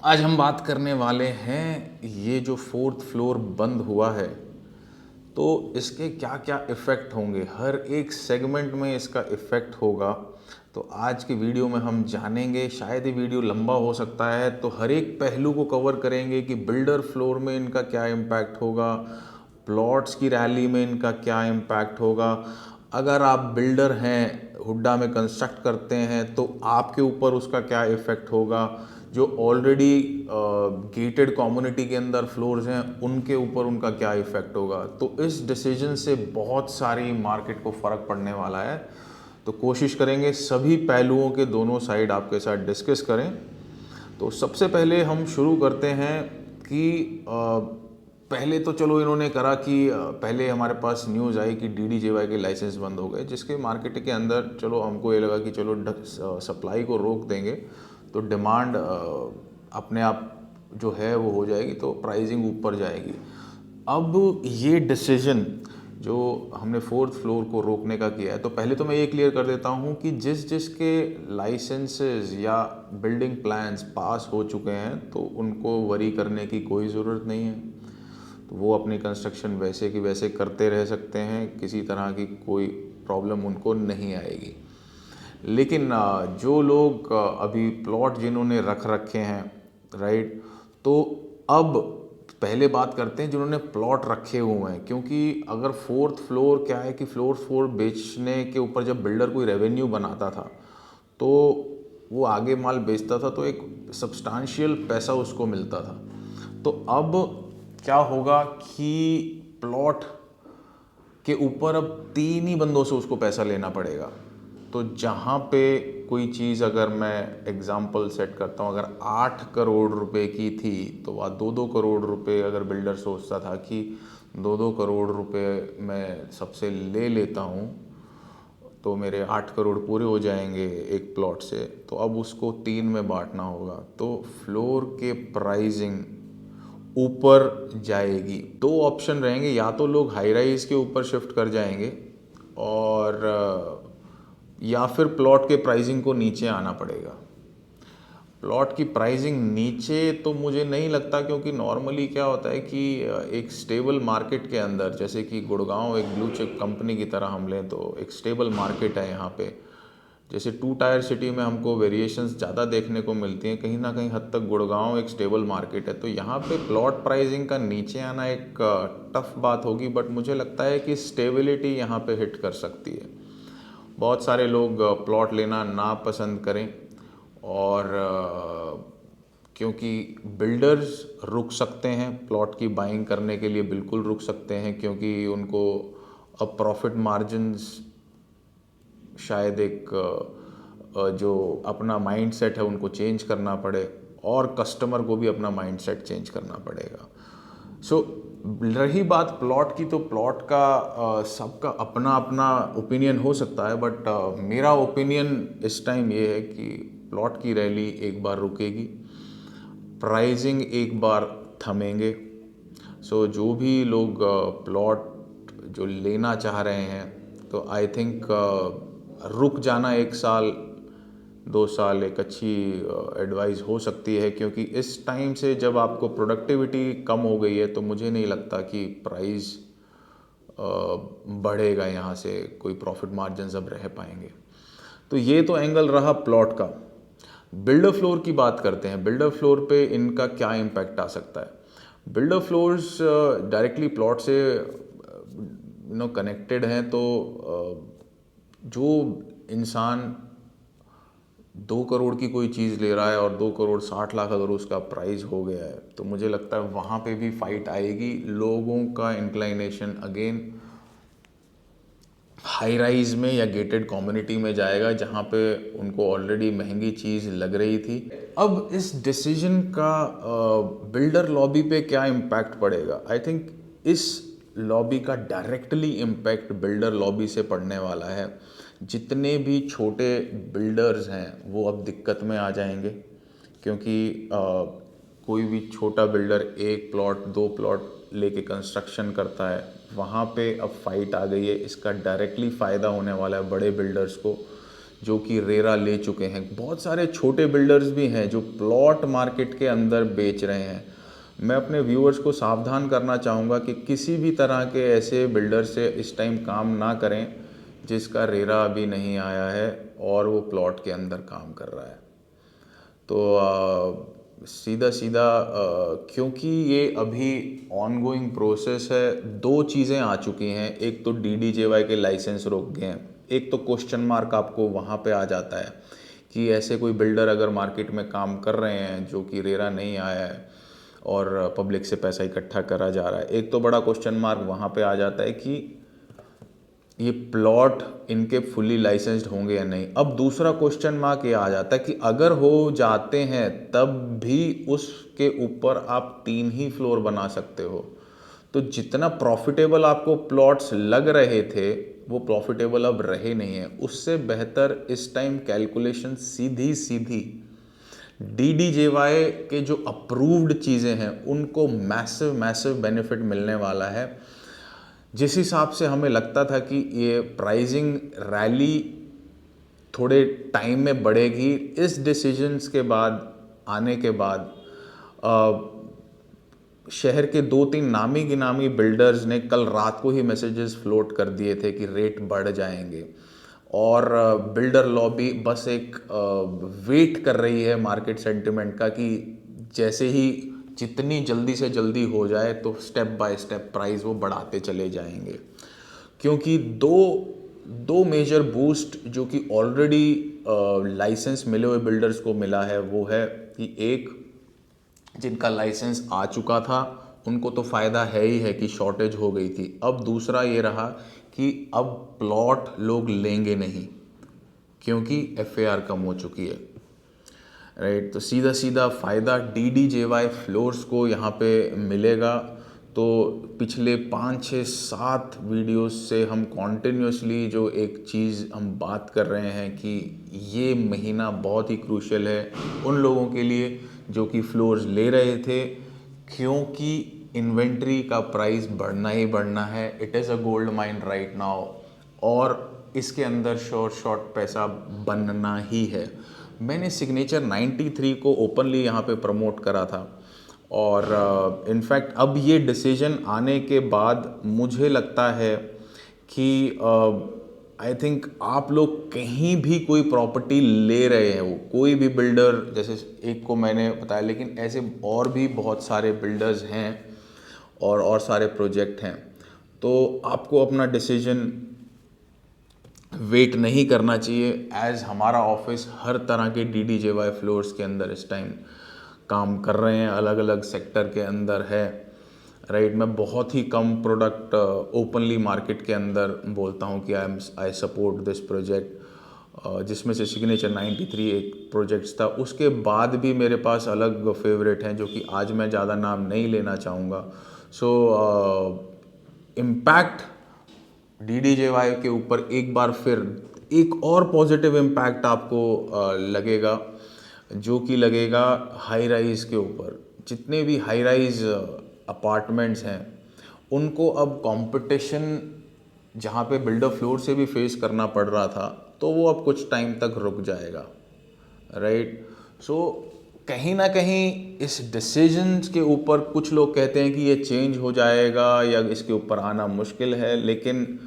आज हम बात करने वाले हैं ये जो फोर्थ फ्लोर बंद हुआ है तो इसके क्या क्या इफ़ेक्ट होंगे, हर एक सेगमेंट में इसका इफ़ेक्ट होगा। तो आज की वीडियो में हम जानेंगे, शायद ये वीडियो लंबा हो सकता है, तो हर एक पहलू को कवर करेंगे कि बिल्डर फ्लोर में इनका क्या इम्पैक्ट होगा, प्लॉट्स की रैली में इनका क्या इम्पैक्ट होगा। अगर आप बिल्डर हैं, हुड्डा में कंस्ट्रक्ट करते हैं, तो आपके ऊपर उसका क्या इफ़ेक्ट होगा। जो ऑलरेडी गेटेड कम्युनिटी के अंदर फ्लोर्स हैं उनके ऊपर उनका क्या इफ़ेक्ट होगा। तो इस डिसीजन से बहुत सारी मार्केट को फ़र्क पड़ने वाला है। तो कोशिश करेंगे सभी पहलुओं के दोनों साइड आपके साथ डिस्कस करें। तो सबसे पहले हम शुरू करते हैं कि पहले तो चलो इन्होंने करा कि पहले हमारे पास न्यूज़ आई कि डीडीजेवाई के लाइसेंस बंद हो गए, जिसके मार्केट के अंदर चलो हमको ये लगा कि चलो सप्लाई को रोक देंगे तो डिमांड अपने आप जो है वो हो जाएगी, तो प्राइसिंग ऊपर जाएगी। अब ये डिसीजन जो हमने फोर्थ फ्लोर को रोकने का किया है, तो पहले तो मैं ये क्लियर कर देता हूँ कि जिसके लाइसेंसेस या बिल्डिंग प्लान्स पास हो चुके हैं तो उनको वरी करने की कोई ज़रूरत नहीं है। तो वो अपनी कंस्ट्रक्शन वैसे की वैसे करते रह सकते हैं, किसी तरह की कोई प्रॉब्लम उनको नहीं आएगी। लेकिन जो लोग अभी प्लॉट जिन्होंने रख रखे हैं, राइट, तो अब पहले बात करते हैं जिन्होंने प्लॉट रखे हुए हैं। क्योंकि अगर फोर्थ फ्लोर क्या है कि फ्लोर बेचने के ऊपर जब बिल्डर कोई रेवेन्यू बनाता था तो वो आगे माल बेचता था तो एक सब्सटेंशियल पैसा उसको मिलता था। तो अब क्या होगा कि प्लॉट के ऊपर अब 3 ही बंदों से उसको पैसा लेना पड़ेगा। तो जहाँ पे कोई चीज़, अगर मैं एग्जांपल सेट करता हूँ, अगर 8 करोड़ रुपए की थी तो वह 2-2 करोड़ रुपए, अगर बिल्डर सोचता था कि 2-2 करोड़ रुपए मैं सबसे ले लेता हूँ तो मेरे 8 करोड़ पूरे हो जाएंगे एक प्लॉट से, तो अब उसको 3 में बांटना होगा। तो फ्लोर के प्राइसिंग ऊपर जाएगी। 2 ऑप्शन रहेंगे, या तो लोग हाई राइज के ऊपर शिफ्ट कर जाएंगे और या फिर प्लॉट के प्राइसिंग को नीचे आना पड़ेगा। प्लॉट की प्राइसिंग नीचे तो मुझे नहीं लगता, क्योंकि नॉर्मली क्या होता है कि एक स्टेबल मार्केट के अंदर, जैसे कि गुड़गांव एक ब्लू चिप कंपनी की तरह हम लें तो एक स्टेबल मार्केट है यहाँ पे। जैसे 2 टायर सिटी में हमको वेरिएशंस ज़्यादा देखने को मिलती हैं, कहीं ना कहीं हद तक गुड़गांव एक स्टेबल मार्केट है। तो यहाँ पे प्लॉट प्राइसिंग का नीचे आना एक टफ बात होगी, बट मुझे लगता है कि स्टेबिलिटी यहाँ पे हिट कर सकती है। बहुत सारे लोग प्लॉट लेना ना पसंद करें, और क्योंकि बिल्डर्स रुक सकते हैं प्लॉट की बाइंग करने के लिए, बिल्कुल रुक सकते हैं, क्योंकि उनको अब प्रॉफिट मार्जिन्स शायद एक जो अपना माइंडसेट है उनको चेंज करना पड़े, और कस्टमर को भी अपना माइंडसेट चेंज करना पड़ेगा। सो रही बात प्लॉट की, तो प्लॉट का सबका अपना अपना ओपिनियन हो सकता है, बट मेरा ओपिनियन इस टाइम ये है कि प्लॉट की रैली एक बार रुकेगी, प्राइसिंग एक बार थमेंगे। सो जो भी लोग प्लॉट जो लेना चाह रहे हैं, तो आई थिंक रुक जाना 1 साल 2 साल एक अच्छी एडवाइस हो सकती है। क्योंकि इस टाइम से जब आपको प्रोडक्टिविटी कम हो गई है तो मुझे नहीं लगता कि प्राइस बढ़ेगा, यहाँ से कोई प्रॉफिट मार्जिन अब रह पाएंगे। तो ये तो एंगल रहा प्लॉट का। बिल्डर फ्लोर की बात करते हैं। बिल्डर फ्लोर पे इनका क्या इम्पैक्ट आ सकता है। बिल्डर फ्लोर्स डायरेक्टली प्लॉट से कनेक्टेड हैं। तो जो इंसान 2 करोड़ की कोई चीज़ ले रहा है और 2 करोड़ 60 लाख अगर उसका प्राइस हो गया है, तो मुझे लगता है वहाँ पे भी फाइट आएगी। लोगों का इंक्लाइनेशन अगेन हाई राइज में या गेटेड कम्युनिटी में जाएगा, जहाँ पे उनको ऑलरेडी महंगी चीज़ लग रही थी। अब इस डिसीजन का बिल्डर लॉबी पे क्या इम्पैक्ट पड़ेगा। आई थिंक इस लॉबी का डायरेक्टली इम्पैक्ट बिल्डर लॉबी से पड़ने वाला है। जितने भी छोटे बिल्डर्स हैं वो अब दिक्कत में आ जाएंगे, क्योंकि कोई भी छोटा बिल्डर 1 प्लॉट 2 प्लॉट लेके कंस्ट्रक्शन करता है, वहाँ पे अब फाइट आ गई है। इसका डायरेक्टली फ़ायदा होने वाला है बड़े बिल्डर्स को, जो कि रेरा ले चुके हैं। बहुत सारे छोटे बिल्डर्स भी हैं जो प्लॉट मार्केट के अंदर बेच रहे हैं। मैं अपने व्यूअर्स को सावधान करना चाहूँगा कि किसी भी तरह के ऐसे बिल्डर से इस टाइम काम ना करें जिसका रेरा अभी नहीं आया है और वो प्लॉट के अंदर काम कर रहा है। तो सीधा सीधा क्योंकि ये अभी ऑनगोइंग प्रोसेस है, दो चीज़ें आ चुकी हैं। एक तो DDJY के लाइसेंस रोक गए हैं, एक तो क्वेश्चन मार्क आपको वहाँ पे आ जाता है कि ऐसे कोई बिल्डर अगर मार्केट में काम कर रहे हैं जो कि रेरा नहीं आया है और पब्लिक से पैसा इकट्ठा करा जा रहा है, एक तो बड़ा क्वेश्चन मार्क वहाँ पे आ जाता है कि ये प्लॉट इनके फुली लाइसेंस्ड होंगे या नहीं। अब दूसरा क्वेश्चन मार्क ये आ जाता है कि अगर हो जाते हैं तब भी उसके ऊपर आप 3 ही फ्लोर बना सकते हो। तो जितना प्रॉफिटेबल आपको प्लॉट्स लग रहे थे वो प्रॉफिटेबल अब रहे नहीं है। उससे बेहतर इस टाइम कैलकुलेशन सीधी सीधी DDJY के जो अप्रूव्ड चीज़ें हैं उनको मैसिव मैसिव बेनिफिट मिलने वाला है। जिस हिसाब से हमें लगता था कि ये प्राइसिंग रैली थोड़े टाइम में बढ़ेगी, इस डिसीजंस के बाद आने के बाद शहर के 2-3 नामी गिनामी बिल्डर्स ने कल रात को ही मैसेजेस फ्लोट कर दिए थे कि रेट बढ़ जाएंगे और बिल्डर लॉबी बस एक वेट कर रही है मार्केट सेंटिमेंट का कि जैसे ही जितनी जल्दी से जल्दी हो जाए तो स्टेप बाय स्टेप प्राइस वो बढ़ाते चले जाएंगे। क्योंकि दो मेजर बूस्ट जो कि ऑलरेडी लाइसेंस मिले हुए बिल्डर्स को मिला है वो है कि एक, जिनका लाइसेंस आ चुका था उनको तो फ़ायदा है ही है कि शॉर्टेज हो गई थी। अब दूसरा ये रहा कि अब प्लॉट लोग लेंगे नहीं क्योंकि FAR कम हो चुकी है, राइट। तो सीधा सीधा फ़ायदा DDJY फ्लोर्स को यहाँ पे मिलेगा। तो पिछले 5-6-7 वीडियोस से हम कॉन्टिन्यूसली जो एक चीज़ हम बात कर रहे हैं कि ये महीना बहुत ही क्रूशियल है उन लोगों के लिए जो कि फ्लोर्स ले रहे थे, क्योंकि इन्वेंट्री का प्राइस बढ़ना ही बढ़ना है। It is a gold mine right now और इसके अंदर शॉर्ट पैसा बनना ही है। मैंने सिग्नेचर 93 को ओपनली यहाँ पे प्रमोट करा था और इनफैक्ट अब ये डिसीजन आने के बाद मुझे लगता है कि आई थिंक आप लोग कहीं भी कोई प्रॉपर्टी ले रहे हैं, वो कोई भी बिल्डर, जैसे एक को मैंने बताया, लेकिन ऐसे और भी बहुत सारे बिल्डर्स हैं और सारे प्रोजेक्ट हैं, तो आपको अपना डिसीजन वेट नहीं करना चाहिए। एज हमारा ऑफिस हर तरह के DDJY फ्लोर्स के अंदर इस टाइम काम कर रहे हैं, अलग अलग सेक्टर के अंदर है, राइट। मैं बहुत ही कम प्रोडक्ट ओपनली मार्केट के अंदर बोलता हूँ कि आई सपोर्ट दिस प्रोजेक्ट, जिसमें से सिग्नेचर 93 एक प्रोजेक्ट्स था। उसके बाद भी मेरे पास अलग फेवरेट हैं जो कि आज मैं ज़्यादा नाम नहीं लेना चाहूँगा। सो इम्पैक्ट DDJY के ऊपर एक बार फिर एक और पॉजिटिव इम्पैक्ट आपको लगेगा, जो कि लगेगा हाई राइज के ऊपर। जितने भी हाई राइज अपार्टमेंट्स हैं उनको अब कंपटीशन जहाँ पे बिल्डर फ्लोर से भी फेस करना पड़ रहा था, तो वो अब कुछ टाइम तक रुक जाएगा, राइट। सो कहीं ना कहीं इस डिसीजंस के ऊपर कुछ लोग कहते हैं कि ये चेंज हो जाएगा या इसके ऊपर आना मुश्किल है, लेकिन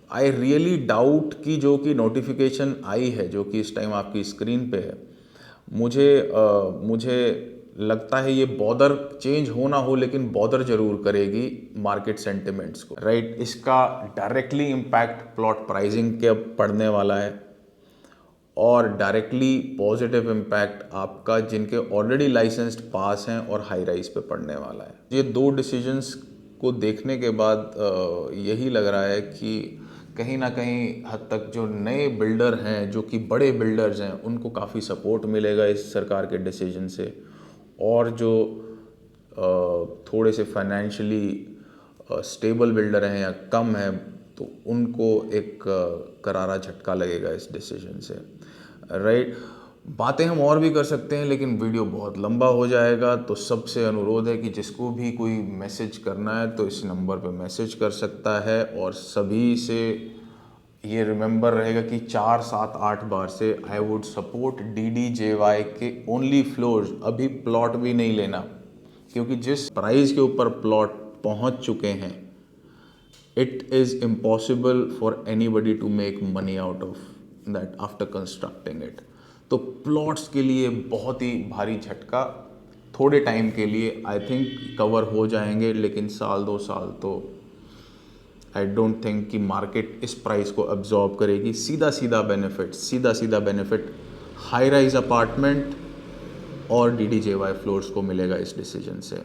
आई रियली डाउट कि जो कि नोटिफिकेशन आई है जो कि इस टाइम आपकी स्क्रीन पे है, मुझे लगता है ये बॉदर चेंज हो ना हो लेकिन बॉदर जरूर करेगी मार्केट सेंटिमेंट्स को, राइट। इसका डायरेक्टली इम्पैक्ट प्लॉट प्राइसिंग के अब पड़ने वाला है और डायरेक्टली पॉजिटिव इम्पैक्ट आपका जिनके ऑलरेडी लाइसेंस्ड पास हैं और हाई राइज पे पड़ने वाला है। ये दो डिसीजंस को देखने के बाद यही लग रहा है कि कहीं ना कहीं हद तक जो नए बिल्डर हैं, जो कि बड़े बिल्डर्स हैं, उनको काफ़ी सपोर्ट मिलेगा इस सरकार के डिसीजन से, और जो थोड़े से फाइनेंशियली स्टेबल बिल्डर हैं या कम हैं तो उनको एक करारा झटका लगेगा इस डिसीजन से, राइट। बातें हम और भी कर सकते हैं लेकिन वीडियो बहुत लंबा हो जाएगा, तो सबसे अनुरोध है कि जिसको भी कोई मैसेज करना है तो इस नंबर पे मैसेज कर सकता है। और सभी से ये रिमेंबर रहेगा कि 4, 7, 8 बार से आई वुड सपोर्ट DDJY के ओनली फ्लोर्स। अभी प्लॉट भी नहीं लेना, क्योंकि जिस प्राइस के ऊपर प्लॉट पहुंच चुके हैं, it is impossible for anybody to make money out of that after constructing it. तो प्लॉट्स के लिए बहुत ही भारी झटका थोड़े टाइम के लिए आई थिंक कवर हो जाएंगे, लेकिन साल 2 साल तो आई डोंट थिंक कि मार्केट इस प्राइस को अब्जॉर्ब करेगी। सीधा सीधा बेनिफिट हाई राइज अपार्टमेंट और DDJY फ्लोर्स को मिलेगा इस डिसीजन से,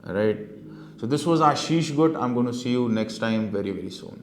right. So this was Ashish Good. I'm going to see you next time very, very soon.